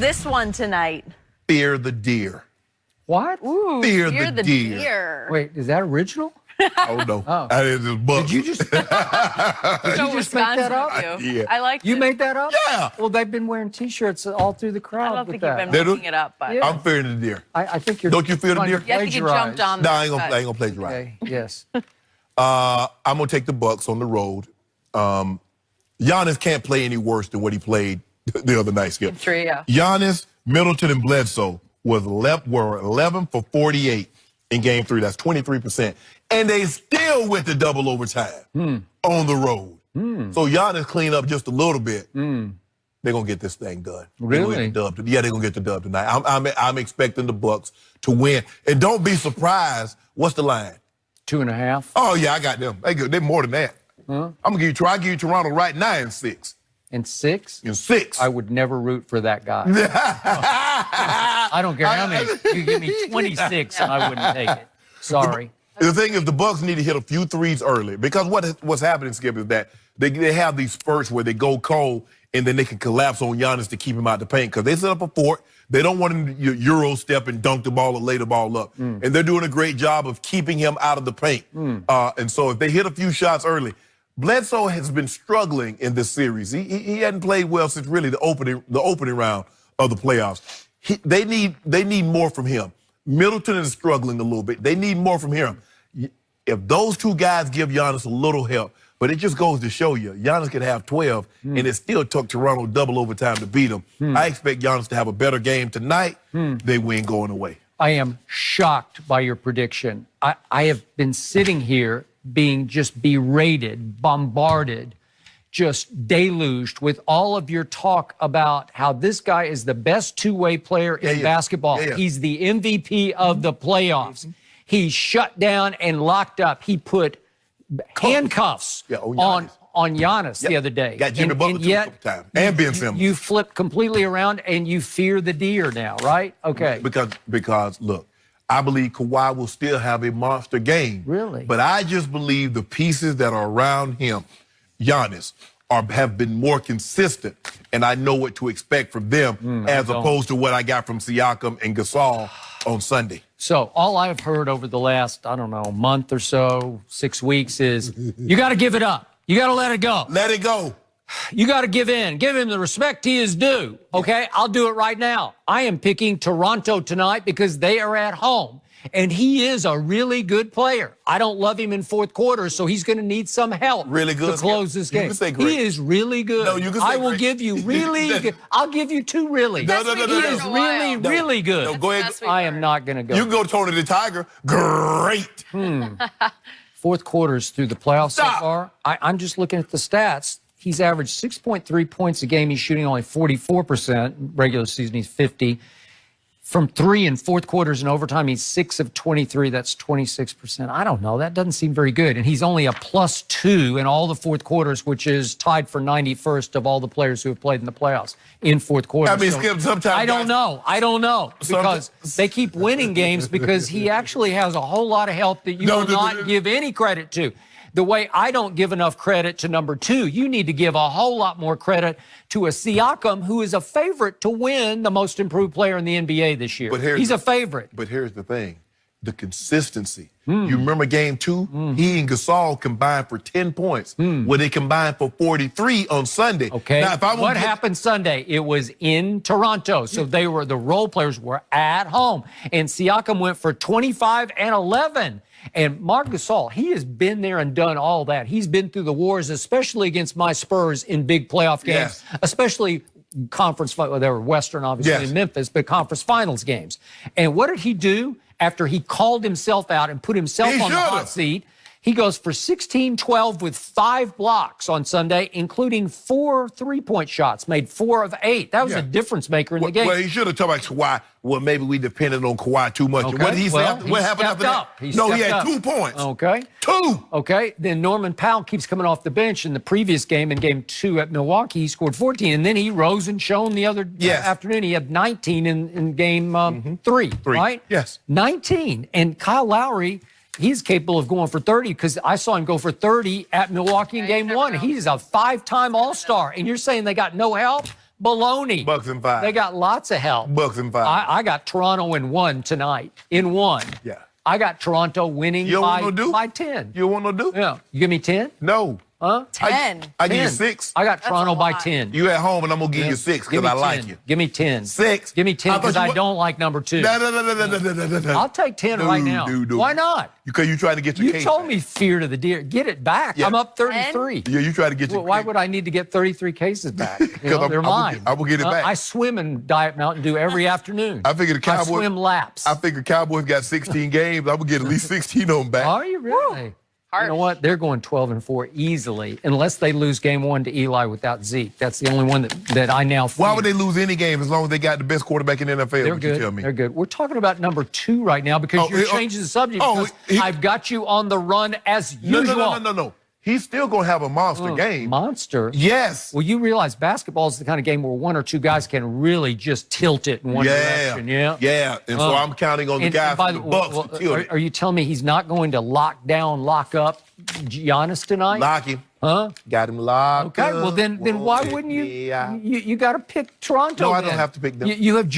this one tonight? Fear the deer. What? Ooh, Fear the deer. Wait, is that original? Oh, no. Oh. That is a book. Did you just, did you just make that up? Yeah. I like You made that up? Yeah. Well, they've been wearing T-shirts all through the crowd. I don't with think you've that. been making it up, but Yeah. I'm fearing the deer. I think you're. Don't you fear the trying to deer? yeah, I think you plagiarize. jumped on No, that. I ain't gonna plagiarize. Okay. Yes. I'm gonna take the Bucks on the road. Giannis can't play any worse than what he played the other night, Skip. True, yeah. Giannis, Middleton, and Bledsoe were 11 for 48 in Game 3. That's 23%, and they still went to double overtime on the road. So Giannis cleaned up just a little bit. They're gonna get this thing done. Really? They're gonna get the dub tonight. I'm expecting the Bucks to win, and don't be surprised. What's the line? 2.5. Oh yeah, I got them. They're more than that. I'm gonna give you. I give you Toronto right now in 6. And 6? In 6. I would never root for that guy. I don't care how many. You give me 26 and I wouldn't take it. Sorry. The thing is, the Bucks need to hit a few threes early because what's happening, Skip, is that they have these spurts where they go cold and then they can collapse on Giannis to keep him out the paint because they set up a fort. They don't want him to Euro step and dunk the ball or lay the ball up. And they're doing a great job of keeping him out of the paint. And so if they hit a few shots early, Bledsoe has been struggling in this series. He hadn't played well since really the opening round of the playoffs. They need more from him. Middleton is struggling a little bit. They need more from him. If those two guys give Giannis a little help, but it just goes to show you, Giannis could have 12, and it still took Toronto double overtime to beat him. I expect Giannis to have a better game tonight. They win going away. I am shocked by your prediction. I have been sitting here being just berated, bombarded, just deluged with all of your talk about how this guy is the best two-way player in basketball. He's the MVP of the playoffs. He's shut down and locked up. He put handcuffs on Giannis the other day. Got Jimmy Butler too a couple times. And Ben Simmons. You flip completely around and you fear the deer now, right? Okay. Because look, I believe Kawhi will still have a monster game. Really? But I just believe the pieces that are around him, Giannis, have been more consistent, and I know what to expect from them as opposed to what I got from Siakam and Gasol on Sunday. So all I've heard over the last, I don't know, month or so, 6 weeks is you got to give it up. You got to let it go. Let it go. You got to give in. Give him the respect he is due. Okay? I'll do it right now. I am picking Toronto tonight because they are at home. And he is a really good player. I don't love him in fourth quarter, so he's going to need some help really good to close this game. You can say great. He is really good. No, you can say I will great. give you really good. I'll give you 2 really. No. He is really, really good. No, go ahead. I am not going to go. You can go Tony the Tiger. Great. Fourth quarters through the playoffs so far. I'm just looking at the stats. He's averaged 6.3 points a game. He's shooting only 44%. Regular season, he's 50. From 3 in fourth quarters and overtime, he's 6 of 23. That's 26%. I don't know. That doesn't seem very good. And he's only a +2 in all the fourth quarters, which is tied for 91st of all the players who have played in the playoffs in fourth quarter. I mean, Skip, sometimes I don't know because they keep winning games because he actually has a whole lot of help that you will not give any credit to. The way I don't give enough credit to number 2, you need to give a whole lot more credit to a Siakam, who is a favorite to win the most improved player in the NBA this year. He's a favorite. But here's the thing, the consistency. You remember game 2? He and Gasol combined for 10 points. Well, they combined for 43 on Sunday. Okay. Now, what happened Sunday? It was in Toronto, so the role players were at home. And Siakam went for 25 and 11. And Marc Gasol, he has been there and done all that. He's been through the wars, especially against my Spurs in big playoff games, especially conference, well, they were Western, obviously, in Memphis, but conference finals games. And what did he do after he called himself out and put himself on the hot seat? He goes for 16-12 with 5 blocks on Sunday, including 4 three-point shots, made 4 of 8. That was a difference maker in the game. Well, he should have talked about Kawhi. Well, maybe we depended on Kawhi too much. Okay. What did he say? What happened after that? He had 2 points. Okay. 2. Okay. Then Norman Powell keeps coming off the bench in the previous game. In game 2 at Milwaukee, he scored 14. And then he rose and shone the other afternoon. He had 19 in game 3, right? Yes. 19. And Kyle Lowry, he's capable of going for 30 because I saw him go for 30 at Milwaukee in game 1. He's a 5-time All-Star. And you're saying they got no help? Baloney. Bucks in 5. They got lots of help. Bucks in 5. I got Toronto in 1 tonight. In 1. Yeah. I got Toronto winning You don't want no do? by 10. You don't want no do? Yeah. You give me 10? No. Huh? 10. I give you 10. 6. I got Toronto a by lot. 10. You at home, and I'm gonna give Yeah. you 6 Give because me I like 10. you. Give me 10. 6. Give me 10 I thought because you I wa- don't like number 2. No. I'll take 10 right now. Why not? Because you trying to get your You case told back. me fear to the deer. Get it back. Yeah. I'm up 33. Yeah, you try to get your. Well, why would I need to get 33 cases back? You know, I'm- they're I will mine. get- I will get it back. I swim in Diet Mountain Dew every afternoon. I figure the Cowboys. I swim laps. I figure Cowboys got 16 games. I'm gonna get at least 16 on back. Are you really? You know what? They're going 12-4 easily, unless they lose game 1 to Eli without Zeke. That's the only one that I now fear. Why would they lose any game as long as they got the best quarterback in the NFL? They're would you good. tell me? They're good. We're talking about number 2 right now because you're changing the subject. oh, Because I've got you on the run as usual. No. He's still gonna have a monster game. Monster. Yes. Well, you realize basketball is the kind of game where 1 or 2 guys can really just tilt it in one direction. Yeah. Yeah. And so I'm counting on the guys by from the Bucks to tilt it. Are you telling me he's not going to lock up Giannis tonight? Lock him. Huh? Got him locked. Okay, well then why Won't wouldn't take you? me out. You got to pick Toronto. No, I don't then. have to pick them. You have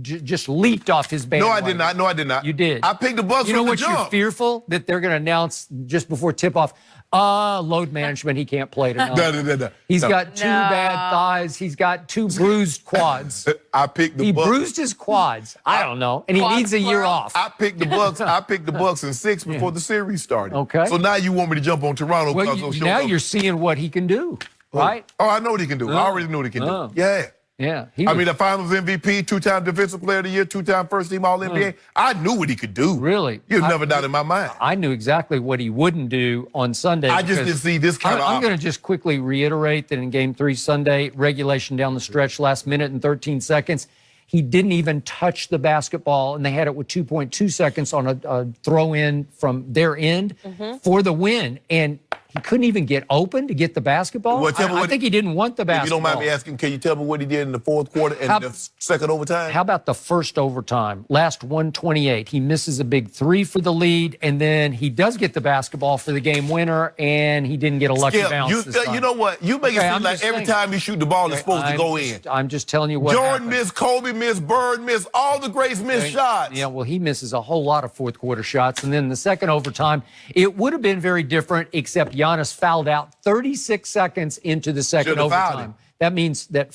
just leaped off his No, bandwagon. I did not. No, I did not. You did. I picked the Bucks You know from the what? You're jump. fearful that they're going to announce just before tip off. Load management. He can't play tonight. No. He's No. got 2 bad thighs. He's got 2 bruised quads. I picked the He Bucks. bruised his quads. I don't know, and he Quads needs a year plural? off. I picked the Bucks. I picked the Bucks in 6 before the series started. Okay. So now you want me to jump on Toronto Well, because now you're seeing what he can do, right? Oh, I know what he can do. I already knew what he can Oh. do. Yeah. Yeah. I mean, the Finals MVP, 2-time Defensive Player of the Year, 2-time First Team All NBA. I knew what he could do. Really? You'd never doubt in my mind. I knew exactly what he wouldn't do on Sunday. I just because didn't see this kind I'm of. going to just quickly reiterate that in Game 3 Sunday, regulation down the stretch, last minute and 13 seconds, he didn't even touch the basketball, and they had it with 2.2 seconds on a throw-in from their end for the win. And he couldn't even get open to get the basketball. Well, tell me I what- think he didn't want the If basketball. you don't mind me asking, can you tell me what he did in the fourth quarter and How- the second overtime? How about the first overtime? Last 128. He misses a big 3 for the lead, and then he does get the basketball for the game winner, and he didn't get a lucky Skip, bounce this time. you know what? You make it Okay, seem I'm like just every saying. time you shoot the ball, it's supposed to go in. I'm just telling you what Jordan happened. missed, Kobe missed, Bird missed, all the greats missed shots. Yeah, well, he misses a whole lot of fourth quarter shots. And then the second overtime, it would have been very different, except Giannis fouled out 36 seconds into the second Should've fouled overtime. him. That means that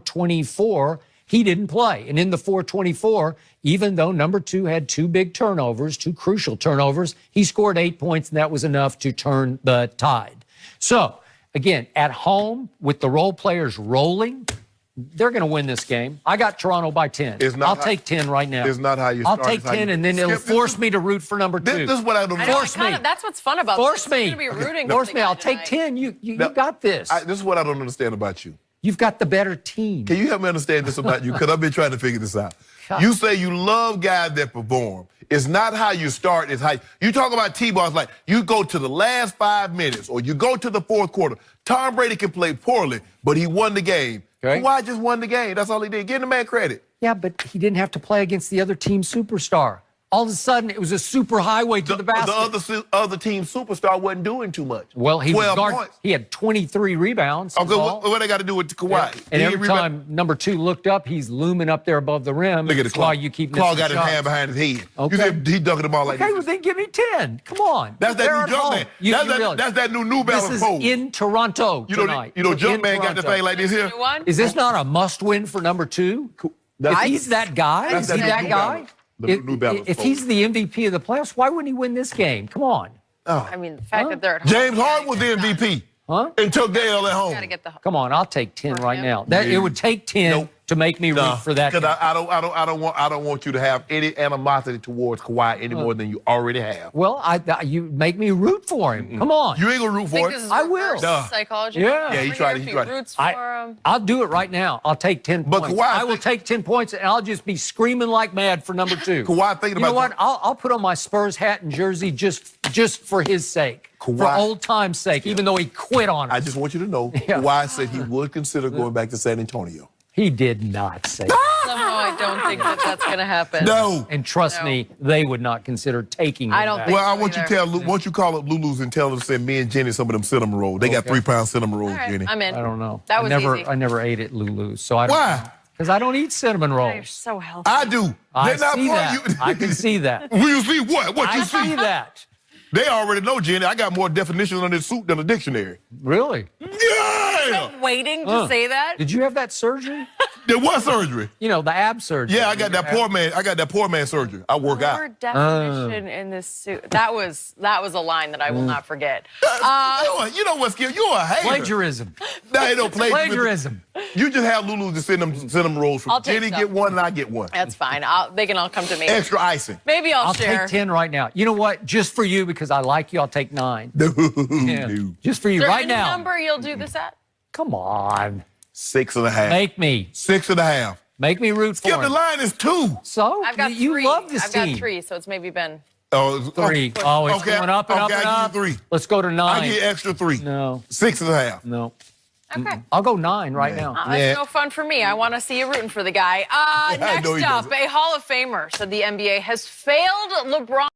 4:24, he didn't play. And in the 4:24, even though number 2 had 2 big turnovers, 2 crucial turnovers, he scored 8 points, and that was enough to turn the tide. So, again, at home with the role players rolling, they're going to win this game. I got Toronto by 10. It's not I'll how- take 10 right now. It's not how you I'll start, take it's how 10, you- and then it'll Skip, this force is- me to root for number 2. This is what I don't I know, Force me. that's what's fun about Force this. me. You're going to be rooting Force for me. the guy I'll take tonight. 10. You No, got this. This is what I don't understand about you. You've got the better team. Can you help me understand this about you? Because I've been trying to figure this out. You say you love guys that perform. It's not how you start, it's how you talk about T-ball. It's like you go to the last 5 minutes or you go to the fourth quarter. Tom Brady can play poorly, but he won the game. Okay. Kawhi just won the game. That's all he did. Give the man credit. Yeah, but he didn't have to play against the other team superstar. All of a sudden, it was a super highway to the basket. The other team superstar wasn't doing too much. Well, he was 12 guard. points. He had 23 rebounds. Okay, is all. what they got to do with Kawhi? And He every rebound- time number 2 looked up, he's looming up there above the rim. Look at the That's claw. why you keep Claw missing got his shots. hand behind his head. Okay. You said he dunking the ball like Okay, this. well then give me 10. Come on. That's They're that at new jump home. man. You That's realize that new New this Balance is pose. in Toronto tonight. You know, We're jump in man got the Toronto. thing like this here. You won? Is this not a must-win for number 2? If he's that guy, That's is he that that New guy? Balance. The New Balance If pose. he's the MVP of the playoffs, why wouldn't he win this game? Come on. I mean, the fact that they're at home. James Harden was the MVP. Huh? And took Dale at home. Got to get the. Come on, I'll take 10 For right him? now. That it would take 10 Nope. to make me root for that. Because guy. I don't want you to have any animosity towards Kawhi any more than you already have. Well, you make me root for him. Come on. You ain't gonna root I think for this it. is I will. reverse Duh. psychology. Yeah. Yeah, he Over tried here, it, if he he tried it. roots for him. I'll do it right now. I'll take 10 But points. Kawhi, I will take 10 points, and I'll just be screaming like mad for number 2. Kawhi thinking You know about what? I'll put on my Spurs hat and jersey just for his sake, for Kawhi- old time's sake, even though he quit on us. I just want you to know, Yeah. Kawhi said he would consider going back to San Antonio. He did not say that. Somehow I don't think that that's going to happen. No. And trust me, they would not consider taking him I don't back. think Well, I so want you to either. tell, once you call up Lulu's and tell them to send me and Jenny some of them cinnamon rolls. They got Okay. 3-pound cinnamon rolls, All right, Jenny. I'm in. I don't know. That was easy. I never ate at Lulu's, so I don't. Why? Because I don't eat cinnamon You're rolls. so healthy. I do. I They're not see for that. you. I can see that. Will you see what? What I you see see? that. They already know, Jenny. I got more definitions on this suit than a dictionary. Really? Yeah. Waiting to say that? Did you have that surgery? There was surgery. You know, the ab surgery. Yeah, I got that poor man. I got that poor man surgery. I work out. More definition in this suit. That was a line that I will not forget. You know what, Skip? You're a hater. Plagiarism. That ain't no Plagiarism. You just have Lulu to send them rolls from I'll take Jenny some. get one and I get one. That's fine. They can all come to me. Extra icing. Maybe I'll share. take 10 right now. You know what? Just for you, because I like you, I'll take 9. Yeah. Dude. Just for you Is there right any now. number you'll do this at? Come on. 6.5. Make me. 6.5. Make me root for Skip, the him. line is 2. So? I've got you 3. love this I've team. got 3, so it's maybe been. Oh, 3. Oh, it's okay. going up and Okay, up and I up. give you 3. Let's go to 9. I get extra 3. No. 6.5. No. Okay. I'll go 9 right now. That's Yeah. no fun for me. I want to see you rooting for the guy. I know Next he up, doesn't. a Hall of Famer said the NBA has failed LeBron.